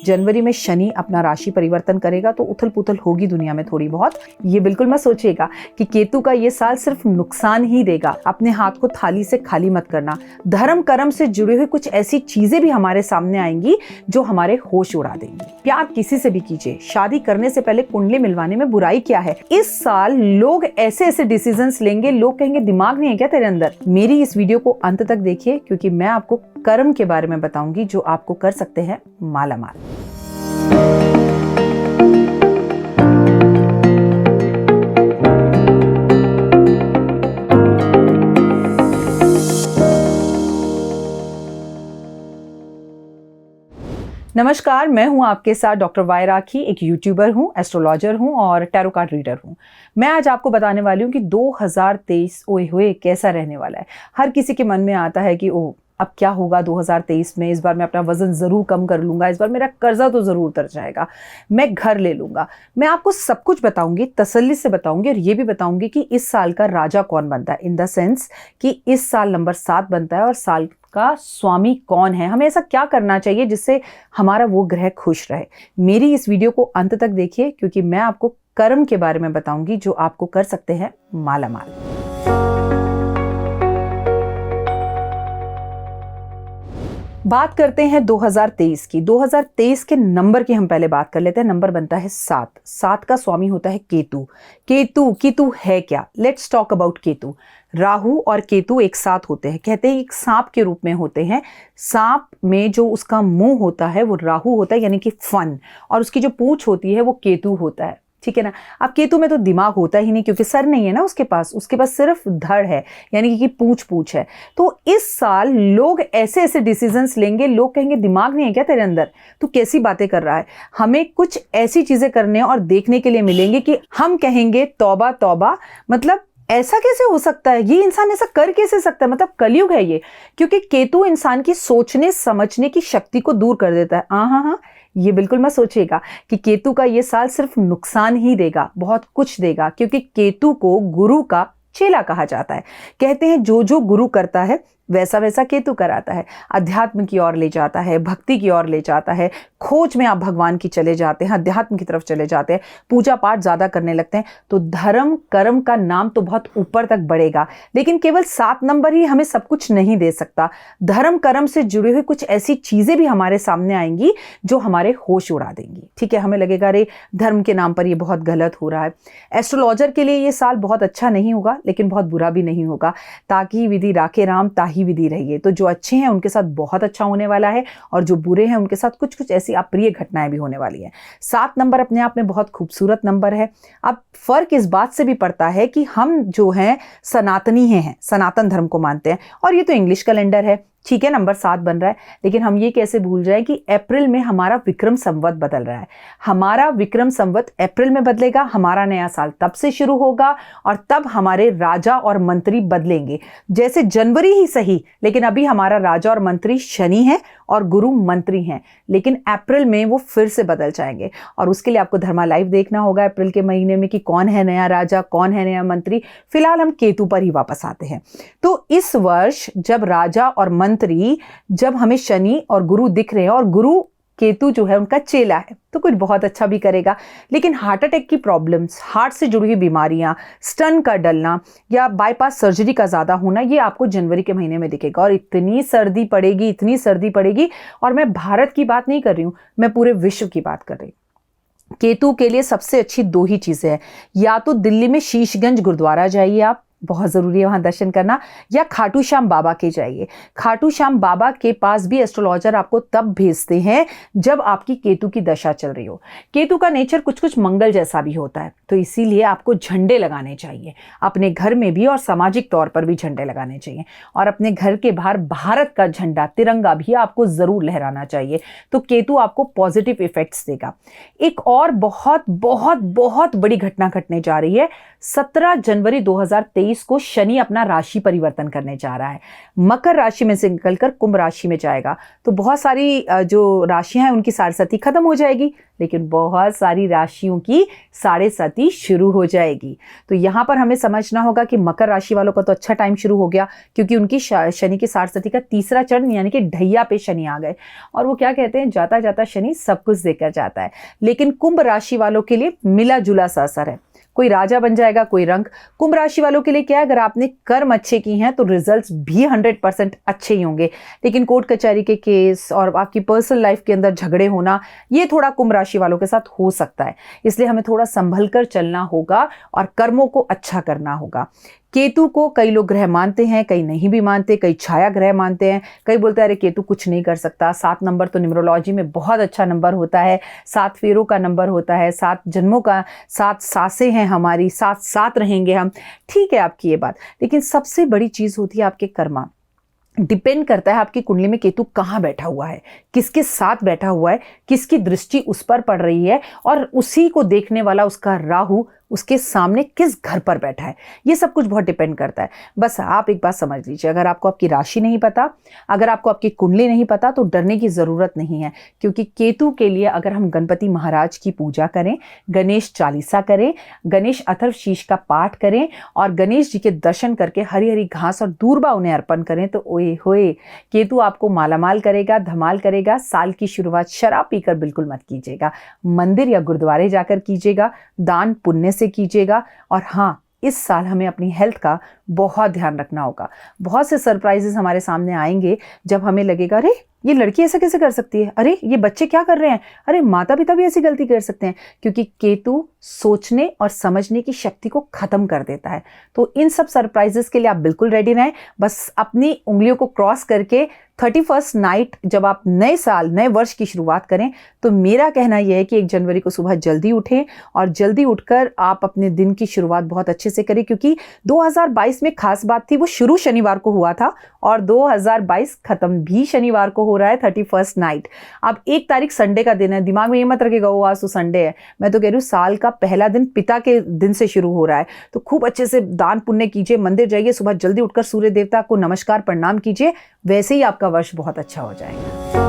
जनवरी में शनि अपना राशि परिवर्तन करेगा तो उथल पुथल होगी दुनिया में थोड़ी बहुत। ये बिल्कुल मत सोचिएगा कि केतु का ये साल सिर्फ नुकसान ही देगा। अपने हाथ को थाली से खाली मत करना। धर्म कर्म से जुड़े हुए कुछ ऐसी चीजें भी हमारे सामने आएंगी जो हमारे होश उड़ा देंगी। प्यार किसी से भी कीजिए, शादी करने से पहले कुंडली मिलवाने में बुराई क्या है। इस साल लोग ऐसे ऐसे डिसीजंस लेंगे, लोग कहेंगे दिमाग नहीं है क्या तेरे अंदर। मेरी इस वीडियो को अंत तक देखिए क्योंकि मैं आपको कर्म के बारे में बताऊंगी जो आपको कर सकते हैं मालामाल। नमस्कार, मैं हूं आपके साथ डॉक्टर वाई राखी, एक यूट्यूबर हूं, एस्ट्रोलॉजर हूं और टैरो कार्ड रीडर हूं। मैं आज आपको बताने वाली हूं कि 2023 ओए होए कैसा रहने वाला है। हर किसी के मन में आता है कि ओह अब क्या होगा 2023 में, इस बार मैं अपना वजन ज़रूर कम कर लूँगा, इस बार मेरा कर्जा तो ज़रूर उतर जाएगा, मैं घर ले लूँगा। मैं आपको सब कुछ बताऊँगी, तसल्ली से बताऊँगी और ये भी बताऊँगी कि इस साल का राजा कौन बनता है, इन द सेंस कि इस साल नंबर 7 बनता है और साल का स्वामी कौन है, हमें ऐसा क्या करना चाहिए जिससे हमारा वो ग्रह खुश रहे। मेरी इस वीडियो को अंत तक देखिए क्योंकि मैं आपको कर्म के बारे में बताऊँगी जो आपको कर सकते हैं मालामाल। बात करते हैं 2023 की। 2023 के नंबर की हम पहले बात कर लेते हैं। नंबर बनता है 7। 7 का स्वामी होता है केतु। केतु है क्या? Let's talk about Ketu. Rahu और केतु एक साथ होते हैं, कहते हैं एक सांप के रूप में होते हैं। सांप में जो उसका मुंह होता है वो राहु होता है, यानी कि फन, और उसकी जो पूंछ होती है वो केतु होता है। ठीक है ना। अब केतु में तो दिमाग होता ही नहीं क्योंकि सर नहीं है ना उसके पास सिर्फ धड़ है, यानी कि पूंछ है। तो इस साल लोग ऐसे ऐसे डिसीजंस लेंगे, लोग कहेंगे दिमाग नहीं है क्या तेरे अंदर, तू कैसी बातें कर रहा है। हमें कुछ ऐसी चीजें करने और देखने के लिए मिलेंगे कि हम कहेंगे तौबा तौबा, मतलब ऐसा कैसे हो सकता है, ये इंसान ऐसा कर कैसे सकता है, मतलब कलयुग है ये। क्योंकि केतु इंसान की सोचने समझने की शक्ति को दूर कर देता है। हाँ, ये बिल्कुल मत सोचिएगा कि केतु का ये साल सिर्फ नुकसान ही देगा, बहुत कुछ देगा। क्योंकि केतु को गुरु का चेला कहा जाता है। कहते हैं जो जो गुरु करता है वैसा वैसा केतु कराता है। अध्यात्म की ओर ले जाता है, भक्ति की ओर ले जाता है, खोज में आप भगवान की चले जाते हैं, अध्यात्म की तरफ चले जाते हैं, पूजा पाठ ज़्यादा करने लगते हैं तो धर्म कर्म का नाम तो बहुत ऊपर तक बढ़ेगा। लेकिन केवल 7 नंबर ही हमें सब कुछ नहीं दे सकता। धर्म कर्म से जुड़े हुए कुछ ऐसी चीज़ें भी हमारे सामने आएंगी जो हमारे होश उड़ा देंगी। ठीक है, हमें लगेगा अरे धर्म के नाम पर ये बहुत गलत हो रहा है। एस्ट्रोलॉजर के लिए ये साल बहुत अच्छा नहीं होगा लेकिन बहुत बुरा भी नहीं होगा। ताकि विधि राखे राम ताहि विधि रहिए। तो जो अच्छे हैं उनके साथ बहुत अच्छा होने वाला है और जो बुरे हैं उनके साथ कुछ कुछ ऐसी अप्रिय घटनाएं भी होने वाली हैं। 7 नंबर अपने आप में बहुत खूबसूरत नंबर है। अब फर्क इस बात से भी पड़ता है कि हम जो हैं सनातनी हैं, सनातन धर्म को मानते हैं और ये तो इंग्लिश कैलेंडर है। ठीक है, नंबर 7 बन रहा है, लेकिन हम ये कैसे भूल जाए कि अप्रैल में हमारा विक्रम संवत बदल रहा है। हमारा विक्रम संवत अप्रैल में बदलेगा, हमारा नया साल तब से शुरू होगा और तब हमारे राजा और मंत्री बदलेंगे। जैसे जनवरी ही सही, लेकिन अभी हमारा राजा और मंत्री शनि है और गुरु मंत्री हैं, लेकिन अप्रैल में वो फिर से बदल जाएंगे। और उसके लिए आपको धर्मा लाइव देखना होगा अप्रैल के महीने में कि कौन है नया राजा, कौन है नया मंत्री। फिलहाल हम केतु पर ही वापस आते हैं। तो इस वर्ष जब राजा और मंत्री, जब हमें शनि और गुरु दिख रहे हैं और गुरु केतु जो है उनका चेला है तो कुछ बहुत अच्छा भी करेगा। लेकिन हार्ट अटैक की प्रॉब्लम्स, हार्ट से जुड़ी हुई बीमारियां, स्टन का डलना या बाईपास सर्जरी का ज़्यादा होना, ये आपको जनवरी के महीने में दिखेगा। और इतनी सर्दी पड़ेगी, और मैं भारत की बात नहीं कर रही हूँ, मैं पूरे विश्व की बात कर रही हूँ। केतु के लिए सबसे अच्छी 2 ही चीज़ें हैं, या तो दिल्ली में शीशगंज गुरुद्वारा जाइए आप, बहुत ज़रूरी है वहाँ दर्शन करना, या खाटू श्याम बाबा के जाइए। खाटू श्याम बाबा के पास भी एस्ट्रोलॉजर आपको तब भेजते हैं जब आपकी केतु की दशा चल रही हो। केतु का नेचर कुछ कुछ मंगल जैसा भी होता है, तो इसीलिए आपको झंडे लगाने चाहिए अपने घर में भी और सामाजिक तौर पर भी झंडे लगाने चाहिए। और अपने घर के बाहर भारत का झंडा, तिरंगा भी आपको ज़रूर लहराना चाहिए। तो केतु आपको पॉजिटिव इफेक्ट्स देगा। एक और बहुत बहुत बहुत बड़ी घटना घटने जा रही है। 17 जनवरी 2023 को शनि अपना राशि परिवर्तन करने जा रहा है। मकर राशि में से निकलकर कुंभ राशि में जाएगा। तो बहुत सारी जो राशियां हैं उनकी सारस्वती खत्म हो जाएगी, लेकिन बहुत सारी राशियों की साढ़े साती शुरू हो जाएगी। तो यहाँ पर हमें समझना होगा कि मकर राशि वालों का तो अच्छा टाइम शुरू हो गया, क्योंकि उनकी शनि की साढ़े साती का तीसरा चरण यानी कि ढैया पे शनि आ गए। और वो क्या कहते हैं, जाता जाता शनि सब कुछ देकर जाता है। लेकिन कुंभ राशि वालों के लिए मिला जुला सा असर है, कोई राजा बन जाएगा, कोई रंग। कुंभ राशि वालों के लिए क्या है, अगर आपने कर्म अच्छे किए हैं तो रिजल्ट्स भी 100% अच्छे ही होंगे। लेकिन कोर्ट कचहरी के केस और आपकी पर्सनल लाइफ के अंदर झगड़े होना, ये थोड़ा कुंभ राशि वालों के साथ हो सकता है। इसलिए हमें थोड़ा संभल कर चलना होगा और कर्मों को अच्छा करना होगा। केतु को कई लोग ग्रह मानते हैं, कई नहीं भी मानते, कई छाया ग्रह मानते हैं, कई बोलते हैं अरे केतु कुछ नहीं कर सकता। 7 नंबर तो न्यूमरोलॉजी में बहुत अच्छा नंबर होता है, 7 फेरों का नंबर होता है, 7 जन्मों का, 7 सासें हैं हमारी, 7 साथ रहेंगे हम। ठीक है आपकी ये बात, लेकिन सबसे बड़ी चीज होती है आपके कर्मा। डिपेंड करता है आपकी कुंडली में केतु कहाँ बैठा हुआ है, किसके साथ बैठा हुआ है, किसकी दृष्टि उस पर पड़ रही है, और उसी को देखने वाला उसका राहु उसके सामने किस घर पर बैठा है। ये सब कुछ बहुत डिपेंड करता है। बस आप एक बात समझ लीजिए, अगर आपको आपकी राशि नहीं पता, अगर आपको आपकी कुंडली नहीं पता, तो डरने की ज़रूरत नहीं है। क्योंकि केतु के लिए अगर हम गणपति महाराज की पूजा करें, गणेश चालीसा करें, गणेश अथर्वशीष का पाठ करें और गणेश जी के दर्शन करके हरी हरी घास और दूर्बा उन्हें अर्पण करें, तो ओए होए केतु आपको मालामाल करेगा, धमाल करेगा। साल की शुरुआत शराब पीकर बिल्कुल मत कीजिएगा, मंदिर या गुरुद्वारे जाकर कीजिएगा, दान पुण्य से कीजिएगा। और हाँ, इस साल हमें अपनी हेल्थ का बहुत ध्यान रखना होगा। बहुत से सरप्राइजेस हमारे सामने आएंगे जब हमें लगेगा अरे ये लड़की ऐसा कैसे कर सकती है, अरे ये बच्चे क्या कर रहे हैं, अरे माता पिता भी ऐसी गलती कर सकते हैं। क्योंकि केतु सोचने और समझने की शक्ति को खत्म कर देता है। तो इन सब सरप्राइजेस के लिए आप बिल्कुल रेडी रहें। बस अपनी उंगलियों को क्रॉस करके 31st नाइट जब आप नए साल, नए वर्ष की शुरुआत करें, तो मेरा कहना यह है कि 1 जनवरी को सुबह जल्दी उठें और जल्दी उठकर आप अपने दिन की शुरुआत बहुत अच्छे से करें। क्योंकि 2022 में खास बात थी, वो शुरू शनिवार को हुआ था और 2022 खत्म भी शनिवार को हो रहा है 31st नाइट। अब 1 तारीख संडे का दिन है, दिमाग में ये मत रखेगा वो आज तो संडे है। मैं तो कह रही हूँ साल का पहला दिन पिता के दिन से शुरू हो रहा है। तो खूब अच्छे से दान पुण्य कीजिए, मंदिर जाइए, सुबह जल्दी उठकर सूर्य देवता को नमस्कार प्रणाम कीजिए, वैसे ही आपका वर्ष बहुत अच्छा हो जाएगा।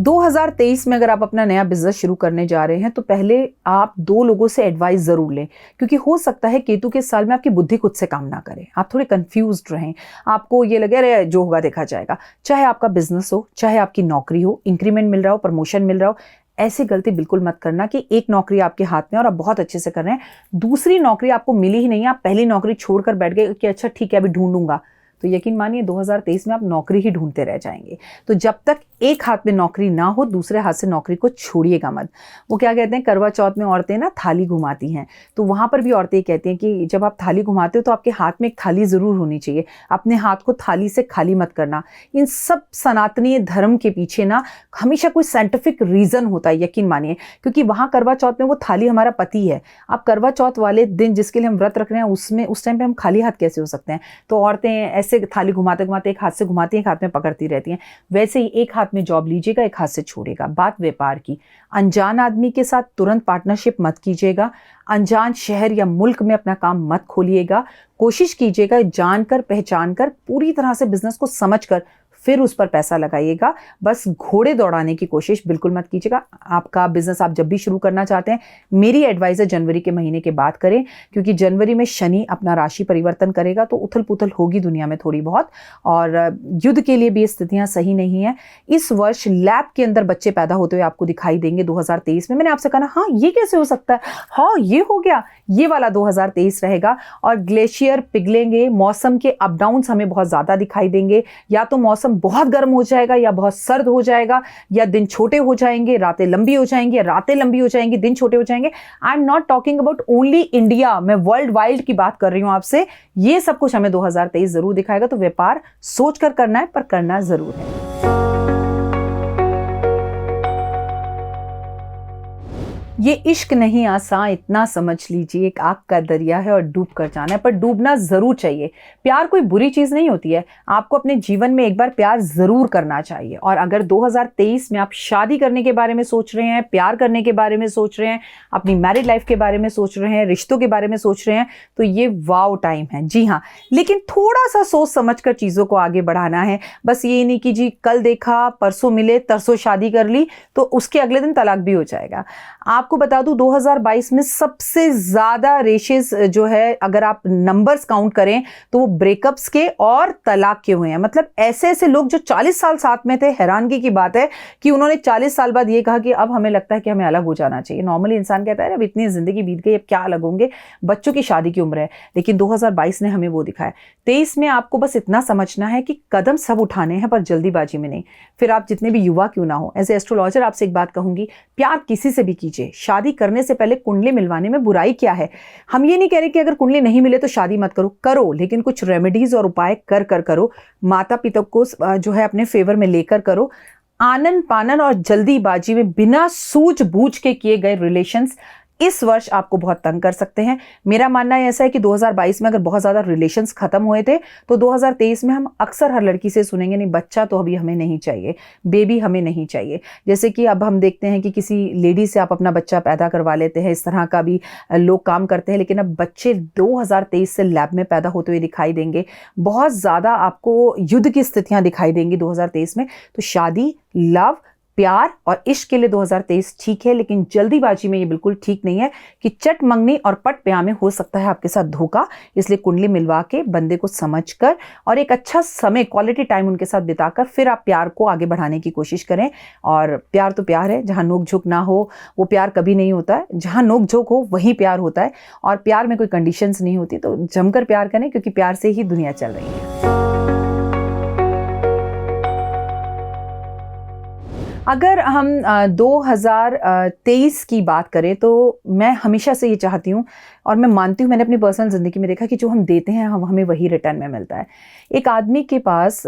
2023 में अगर आप अपना नया बिजनेस शुरू करने जा रहे हैं तो पहले आप 2 लोगों से एडवाइस जरूर लें। क्योंकि हो सकता है केतु के साल में आपकी बुद्धि खुद से काम ना करे, आप थोड़े कंफ्यूज्ड रहें, आपको ये लगे अरे जो होगा देखा जाएगा। चाहे आपका बिजनेस हो, चाहे आपकी नौकरी हो, इंक्रीमेंट मिल रहा हो, प्रमोशन मिल रहा हो, ऐसी गलती बिल्कुल मत करना कि एक नौकरी आपके हाथ में और आप बहुत अच्छे से कर रहे हैं, दूसरी नौकरी आपको मिली ही नहीं, आप पहली नौकरी छोड़कर बैठ गए कि अच्छा ठीक है अभी ढूंढूंगा। तो यकीन मानिए 2023 में आप नौकरी ही ढूंढते रह जाएंगे। तो जब तक एक हाथ में नौकरी ना हो, दूसरे हाथ से नौकरी को छोड़िएगा मत। वो क्या कहते हैं, करवा चौथ में औरतें ना थाली घुमाती हैं, तो वहां पर भी औरतें कहती हैं कि जब आप थाली घुमाते हो तो आपके हाथ में एक थाली जरूर होनी चाहिए, अपने हाथ को थाली से खाली मत करना। इन सब सनातनीय धर्म के पीछे ना हमेशा कोई साइंटिफिक रीजन होता है, यकीन मानिए। क्योंकि वहां करवा चौथ में वो थाली हमारा पति है। आप करवा चौथ वाले दिन जिसके लिए हम व्रत रख रहे हैं, उसमें उस टाइम पे हम खाली हाथ कैसे हो सकते हैं। तो औरतें ऐसे थाली घुमाते घुमाते एक हाथ से घुमाती हैं, एक हाथ में पकड़ती रहती हैं। वैसे ही एक हाथ में जॉब लीजिएगा, एक हाथ से छोड़ेगा। बात व्यापार की, अनजान आदमी के साथ तुरंत पार्टनरशिप मत कीजिएगा। अनजान शहर या मुल्क में अपना काम मत खोलिएगा। कोशिश कीजिएगा जानकर पहचान कर पूरी तरह से बिजनेस को समझकर फिर उस पर पैसा लगाइएगा। बस घोड़े दौड़ाने की कोशिश बिल्कुल मत कीजिएगा। आपका बिजनेस आप जब भी शुरू करना चाहते हैं, मेरी एडवाइस है जनवरी के महीने के बाद करें। क्योंकि जनवरी में शनि अपना राशि परिवर्तन करेगा, तो उथल पुथल होगी दुनिया में थोड़ी बहुत, और युद्ध के लिए भी स्थितियां सही नहीं है। इस वर्ष लैब के अंदर बच्चे पैदा होते हुए आपको दिखाई देंगे 2023 में। मैंने आपसे कहा हाँ ये कैसे हो सकता है, हाँ ये हो गया, ये वाला 2023 रहेगा। और ग्लेशियर पिघलेंगे, मौसम के अप डाउन हमें बहुत ज्यादा दिखाई देंगे। या तो मौसम बहुत गर्म हो जाएगा या बहुत सर्द हो जाएगा, या दिन छोटे हो जाएंगे, रातें लंबी हो जाएंगी, या रातें लंबी हो जाएंगी, दिन छोटे हो जाएंगे। I am not talking about only India, मैं वर्ल्ड वाइड की बात कर रही हूं आपसे। ये सब कुछ हमें 2023 जरूर दिखाएगा। तो व्यापार सोच कर करना है, पर करना जरूर है। ये इश्क नहीं आसान, इतना समझ लीजिए, एक आग का दरिया है और डूब कर जाना है, पर डूबना ज़रूर चाहिए। प्यार कोई बुरी चीज़ नहीं होती है, आपको अपने जीवन में एक बार प्यार ज़रूर करना चाहिए। और अगर 2023 में आप शादी करने के बारे में सोच रहे हैं, प्यार करने के बारे में सोच रहे हैं, अपनी मैरिड लाइफ के बारे में सोच रहे हैं, रिश्तों के बारे में सोच रहे हैं, तो ये वाव टाइम है। जी हाँ, लेकिन थोड़ा सा सोच समझ कर चीज़ों को आगे बढ़ाना है। बस ये नहीं कि जी कल देखा, परसों मिले, तरसों शादी कर ली, तो उसके अगले दिन तलाक भी हो जाएगा। आपको बता दूं 2022 में सबसे ज़्यादा रेशेस जो है, अगर आप नंबर्स काउंट करें तो वो ब्रेकअप्स के और तलाक के हुए हैं। मतलब ऐसे ऐसे लोग जो 40 साल साथ में थे, हैरानगी की बात है कि उन्होंने 40 साल बाद ये कहा कि अब हमें लगता है कि हमें अलग हो जाना चाहिए। नॉर्मली इंसान कहता है अब इतनी ज़िंदगी बीत गई, अब क्या अलग होंगे, बच्चों की शादी की उम्र है। लेकिन 2022 ने हमें वो दिखाया। 23 में आपको बस इतना समझना है कि कदम सब उठाने हैं, पर जल्दीबाजी में नहीं। फिर आप जितने भी युवा क्यों ना हो, एज ए एस्ट्रोलॉजर आपसे एक बात कहूंगी, प्यार किसी से भी कीजिए, शादी करने से पहले कुंडली मिलवाने में बुराई क्या है। हम ये नहीं कह रहे कि अगर कुंडली नहीं मिले तो शादी मत करो, करो, लेकिन कुछ रेमेडीज और उपाय कर कर करो, माता पिता को जो है अपने फेवर में लेकर करो। आनन पानन और जल्दीबाजी में बिना सूझबूझ के किए गए रिलेशंस इस वर्ष आपको बहुत तंग कर सकते हैं। मेरा मानना ऐसा है कि 2022 में अगर बहुत ज़्यादा रिलेशंस खत्म हुए थे, तो 2023 में हम अक्सर हर लड़की से सुनेंगे नहीं बच्चा तो अभी हमें नहीं चाहिए, बेबी हमें नहीं चाहिए। जैसे कि अब हम देखते हैं कि किसी लेडी से आप अपना बच्चा पैदा करवा लेते हैं, इस तरह का भी लोग काम करते हैं। लेकिन अब बच्चे 2023 से लैब में पैदा होते हुए दिखाई देंगे। बहुत ज़्यादा आपको युद्ध की स्थितियाँ दिखाई देंगी 2023 में। तो शादी, लव, प्यार और इश्क के लिए 2023 ठीक है, लेकिन जल्दीबाजी में ये बिल्कुल ठीक नहीं है कि चट मंगनी और पट प्यार में हो सकता है आपके साथ धोखा। इसलिए कुंडली मिलवा के बंदे को समझकर और एक अच्छा समय, क्वालिटी टाइम उनके साथ बिताकर फिर आप प्यार को आगे बढ़ाने की कोशिश करें। और प्यार तो प्यार है, जहाँ नोक झोंक ना हो वो प्यार कभी नहीं होता है। जहाँ नोक झोंक हो वही प्यार होता है। और प्यार में कोई कंडीशंस नहीं होती, तो जमकर प्यार करें, क्योंकि प्यार से ही दुनिया चल रही है। अगर हम 2023 की बात करें तो मैं हमेशा से ये चाहती हूँ और मैं मानती हूँ, मैंने अपनी पर्सनल ज़िंदगी में देखा कि जो हम देते हैं हमें वही रिटर्न में मिलता है। एक आदमी के पास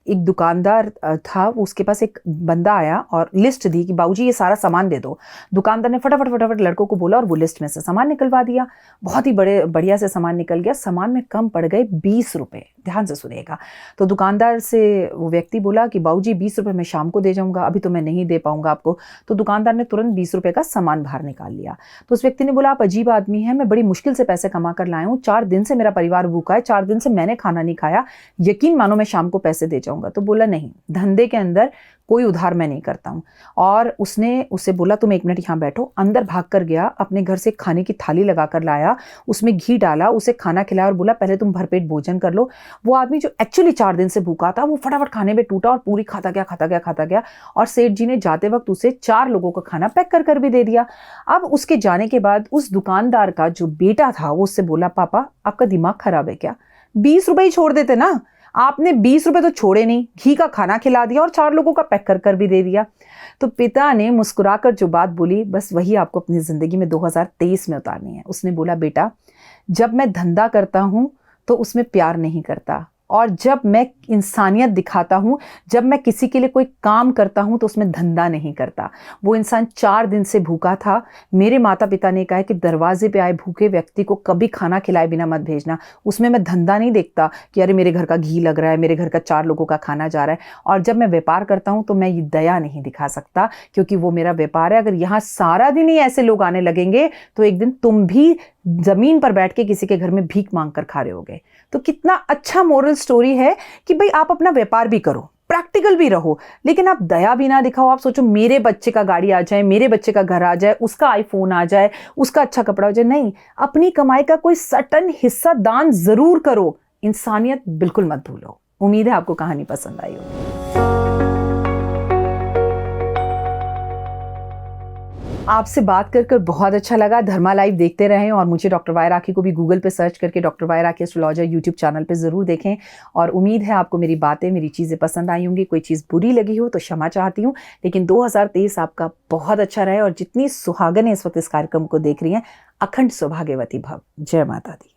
एक दुकानदार था, उसके पास एक बंदा आया और लिस्ट दी कि बाबूजी ये सारा सामान दे दो। दुकानदार ने फटाफट फटाफट लड़कों को बोला और वो लिस्ट में से सामान निकलवा दिया। बहुत ही बढ़िया से सामान निकल गया। सामान में कम पड़ गए 20 रुपये। ध्यान से सुनिएगा। तो दुकानदार से वो व्यक्ति बोला कि बाबूजी 20 रुपये मैं शाम को दे जाऊँगा, अभी तो मैं नहीं दे पाऊँगा आपको। तो दुकानदार ने तुरंत 20 रुपये का सामान बाहर निकाल लिया। तो उस व्यक्ति ने बोला आप अजीब आदमी हैं, मैं बड़ी मुश्किल से पैसे कमा कर लाया हूँ, 4 दिन से मेरा परिवार भूखा है, 4 दिन से मैंने खाना नहीं खाया, यकीन मानो मैं शाम को पैसे दे जाऊँगा। तो बोला नहीं, धंधे के अंदर कोई उधार मैं नहीं करता हूँ। और उसने उससे बोला तुम 1 मिनट यहाँ बैठो। अंदर भाग कर गया, अपने घर से खाने की थाली लगा कर लाया, उसमें घी डाला, उसे खाना खिलाया और बोला पहले तुम भरपेट भोजन कर लो। वो आदमी जो एक्चुअली 4 दिन से भूखा था, वो फटाफट खाने में टूटा और पूरी खाता गया। और सेठ जी ने जाते वक्त उसे 4 लोगों का खाना पैक कर भी दे दिया। अब उसके जाने के बाद उस दुकानदार का जो बेटा था वो उससे बोला पापा आपका दिमाग खराब है क्या, 20 रुपए ही छोड़ देते ना, आपने 20 रुपए तो छोड़े नहीं, घी का खाना खिला दिया और 4 लोगों का पैक कर भी दे दिया। तो पिता ने मुस्कुराकर जो बात बोली, बस वही आपको अपनी ज़िंदगी में 2023 में उतारनी है। उसने बोला बेटा जब मैं धंधा करता हूँ तो उसमें प्यार नहीं करता, और जब मैं इंसानियत दिखाता हूँ, जब मैं किसी के लिए कोई काम करता हूँ तो उसमें धंधा नहीं करता। वो इंसान 4 दिन से भूखा था। मेरे माता पिता ने कहा है कि दरवाजे पे आए भूखे व्यक्ति को कभी खाना खिलाए बिना मत भेजना। उसमें मैं धंधा नहीं देखता कि अरे मेरे घर का घी लग रहा है, मेरे घर का 4 लोगों का खाना जा रहा है। और जब मैं व्यापार करता हूँ तो मैं ये दया नहीं दिखा सकता, क्योंकि वो मेरा व्यापार है। अगर यहाँ सारा दिन ही ऐसे लोग आने लगेंगे तो एक दिन तुम भी जमीन पर बैठ के किसी के घर में भीख मांग कर खा रहे होगे। तो कितना अच्छा मोरल स्टोरी है कि भाई आप अपना व्यापार भी करो, प्रैक्टिकल भी रहो, लेकिन आप दया भी ना दिखाओ। आप सोचो मेरे बच्चे का गाड़ी आ जाए, मेरे बच्चे का घर आ जाए, उसका आईफोन आ जाए, उसका अच्छा कपड़ा हो जाए। नहीं, अपनी कमाई का कोई सर्टेन हिस्सा दान जरूर करो। इंसानियत बिल्कुल मत भूलो। उम्मीद है आपको कहानी पसंद आई होगी। आपसे बात कर बहुत अच्छा लगा। धर्मा लाइव देखते रहें और मुझे डॉक्टर वाई राखी को भी गूगल पे सर्च करके डॉक्टर वाई राखी एस्ट्रोलॉजर यूट्यूब चैनल पे ज़रूर देखें। और उम्मीद है आपको मेरी बातें, मेरी चीज़ें पसंद आई होंगी। कोई चीज़ बुरी लगी हो तो क्षमा चाहती हूँ, लेकिन 2023 आपका बहुत अच्छा रहे। और जितनी सुहागनें इस वक्त इस कार्यक्रम को देख रही हैं, अखंड सौभाग्यवती भव। जय माता दी।